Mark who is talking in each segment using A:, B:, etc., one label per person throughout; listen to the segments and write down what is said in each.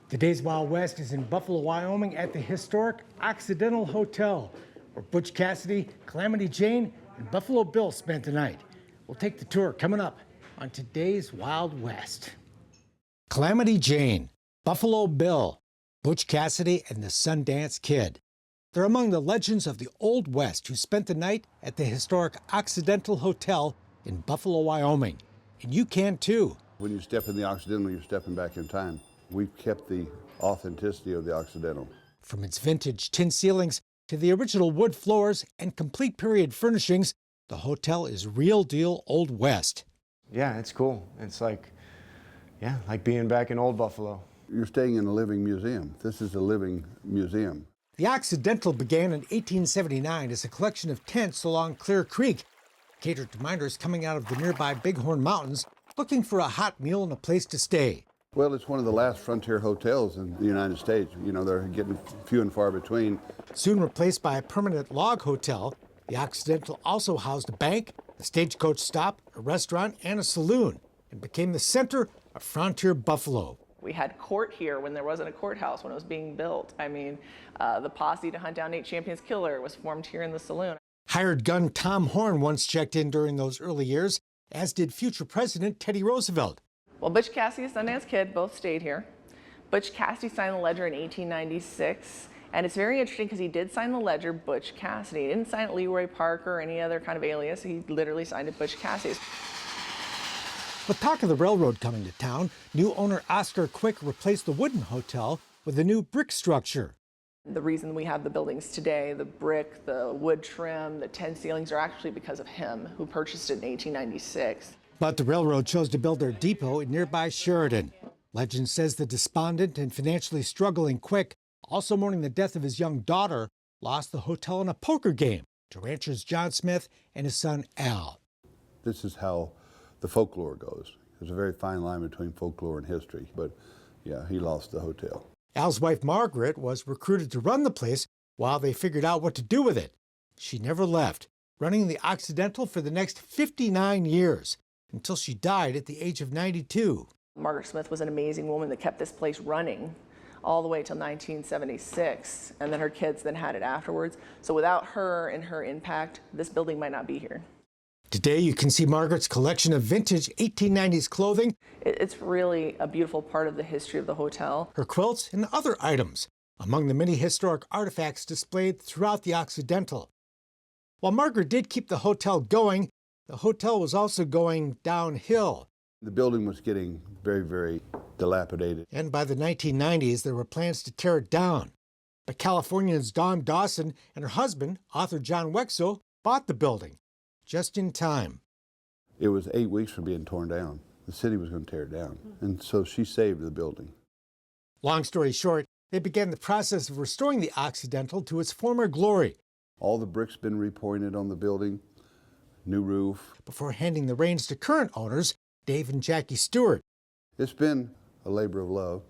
A: Today's Wild West is in Buffalo, Wyoming at the historic Occidental Hotel, where Butch Cassidy, Calamity Jane, and Buffalo Bill spent the night. We'll take the tour coming up on today's Wild West. Calamity Jane, Buffalo Bill, Butch Cassidy, and the Sundance Kid. They're among the legends of the Old West who spent the night at the historic Occidental Hotel in Buffalo, Wyoming. And you can too.
B: When you step in the Occidental, you're stepping back in time. We've kept the authenticity of the Occidental.
A: From its vintage tin ceilings to the original wood floors and complete period furnishings, the hotel is real deal Old West.
C: Yeah, it's cool. It's like being back in old Buffalo.
B: You're staying in a living museum. This is a living museum.
A: The Occidental began in 1879 as a collection of tents along Clear Creek, catered to miners coming out of the nearby Bighorn Mountains looking for a hot meal and a place to stay.
B: Well, it's one of the last frontier hotels in the United States. You know, they're getting few and far between.
A: Soon replaced by a permanent log hotel, the Occidental also housed a bank, a stagecoach stop, a restaurant, and a saloon, and became the center of frontier Buffalo.
D: We had court here when there wasn't a courthouse when it was being built. I mean, the posse to hunt down Nate Champion's killer was formed here in the saloon.
A: Hired gun Tom Horn once checked in during those early years, as did future President Teddy Roosevelt.
D: Well, Butch Cassidy, Sundance Kid, both stayed here. Butch Cassidy signed the ledger in 1896, and it's very interesting because he did sign the ledger Butch Cassidy. He didn't sign it Leroy Parker or any other kind of alias. He literally signed it Butch Cassidy.
A: With talk of the railroad coming to town, new owner Oscar Quick replaced the wooden hotel with a new brick structure.
D: The reason we have the buildings today, the brick, the wood trim, the tin ceilings, are actually because of him, who purchased it in 1896.
A: But the railroad chose to build their depot in nearby Sheridan. Legend says the despondent and financially struggling Quick, also mourning the death of his young daughter, lost the hotel in a poker game to ranchers John Smith and his son Al.
B: This is how the folklore goes. There's a very fine line between folklore and history, but yeah, he lost the hotel.
A: Al's wife Margaret was recruited to run the place while they figured out what to do with it. She never left, running the Occidental for the next 59 years. Until she died at the age of 92.
D: Margaret Smith was an amazing woman that kept this place running all the way till 1976, and then her kids then had it afterwards. So without her and her impact, this building might not be here.
A: Today you can see Margaret's collection of vintage 1890s clothing.
D: It's really a beautiful part of the history of the hotel.
A: Her quilts and other items, among the many historic artifacts displayed throughout the Occidental. While Margaret did keep the hotel going, the hotel was also going downhill.
B: The building was getting very, very dilapidated.
A: And by the 1990s, there were plans to tear it down. But Californians Dawn Dawson and her husband, author John Wexo, bought the building just in time.
B: It was 8 weeks from being torn down. The city was going to tear it down. And so she saved the building.
A: Long story short, they began the process of restoring the Occidental to its former glory.
B: All the bricks been repointed on the building. New roof.
A: Before handing the reins to current owners, Dave and Jackie Stewart.
B: It's been a labor of love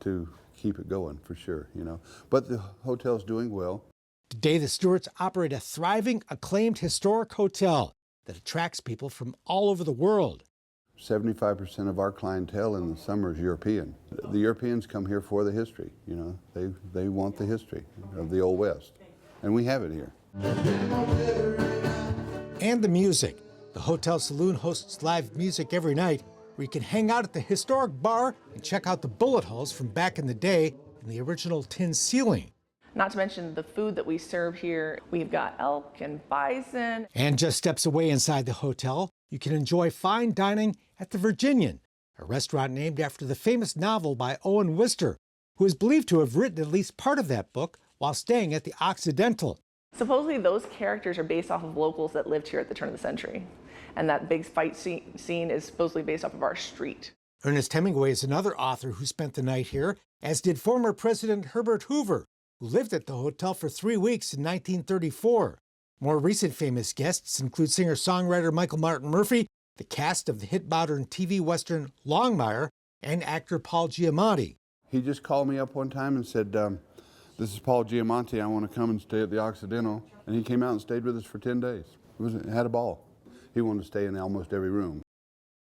B: to keep it going, for sure, you know. But the hotel's doing well.
A: Today, the Stewarts operate a thriving, acclaimed historic hotel that attracts people from all over the world.
B: 75% of our clientele in the summer is European. The Europeans come here for the history, you know. They want the history of the Old West, and we have it here.
A: And the music. The hotel saloon hosts live music every night, where you can hang out at the historic bar and check out the bullet holes from back in the day in the original tin ceiling.
D: Not to mention the food that we serve here. We've got elk and bison.
A: And just steps away inside the hotel, you can enjoy fine dining at the Virginian, a restaurant named after the famous novel by Owen Wister, who is believed to have written at least part of that book while staying at the Occidental.
D: Supposedly those characters are based off of locals that lived here at the turn of the century. And that big fight scene is supposedly based off of our street.
A: Ernest Hemingway is another author who spent the night here, as did former President Herbert Hoover, who lived at the hotel for 3 weeks in 1934. More recent famous guests include singer-songwriter Michael Martin Murphey, the cast of the hit modern TV western Longmire, and actor Paul Giamatti.
B: He just called me up one time and said, this is Paul Giamatti, I want to come and stay at the Occidental. And he came out and stayed with us for 10 days. Had a ball. He wanted to stay in almost every room.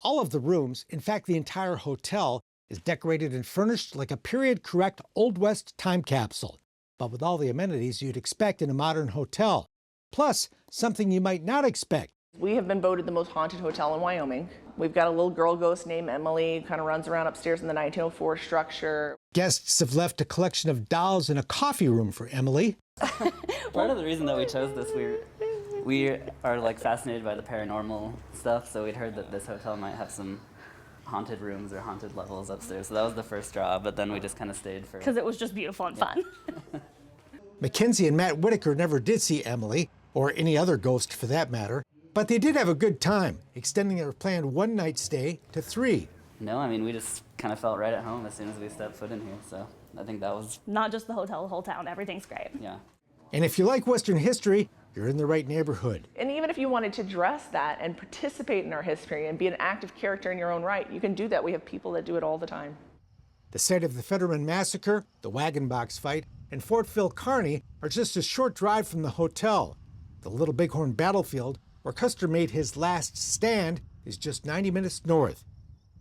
A: All of the rooms, in fact the entire hotel, is decorated and furnished like a period-correct Old West time capsule, but with all the amenities you'd expect in a modern hotel. Plus, something you might not expect.
D: We have been voted the most haunted hotel in Wyoming. We've got a little girl ghost named Emily, kind of runs around upstairs in the 1904 structure.
A: Guests have left a collection of dolls in a coffee room for Emily.
E: Part of the reason that we chose this, we are like fascinated by the paranormal stuff, so we'd heard that this hotel might have some haunted rooms or haunted levels upstairs. So that was the first draw, but then we just kind of stayed for...
F: Because it was just beautiful and fun.
A: Mackenzie and Matt Whitaker never did see Emily, or any other ghost for that matter, but they did have a good time, extending their planned one-night stay to 3.
E: No, I mean, we just kind of felt right at home as soon as we stepped foot in here, so I think that was...
F: Not just the hotel, the whole town. Everything's great.
E: Yeah.
A: And if you like Western history, you're in the right neighborhood.
D: And even if you wanted to dress that and participate in our history and be an active character in your own right, you can do that. We have people that do it all the time.
A: The site of the Fetterman Massacre, the Wagon Box Fight, and Fort Phil Kearny are just a short drive from the hotel. The Little Bighorn Battlefield, where Custer made his last stand, is just 90 minutes north.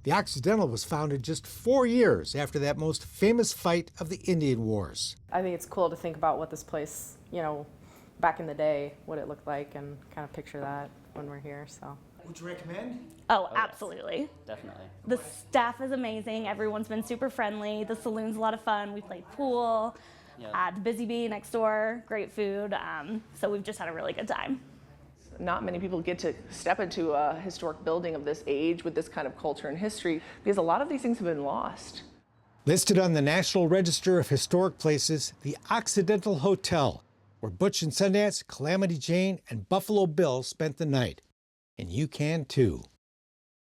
A: The Occidental was founded just 4 years after that most famous fight of the Indian Wars.
G: I think it's cool to think about what this place, back in the day, what it looked like, and kind of picture that when we're here, so.
A: Would you recommend?
F: Oh, absolutely.
E: Definitely.
F: The staff is amazing. Everyone's been super friendly. The saloon's a lot of fun. We played pool.
E: Yep.
F: The Busy Bee next door, great food. So we've just had a really good time.
D: Not many people get to step into a historic building of this age with this kind of culture and history, because a lot of these things have been lost.
A: Listed on the National Register of Historic Places, the Occidental Hotel, where Butch and Sundance, Calamity Jane, and Buffalo Bill spent the night. And you can too.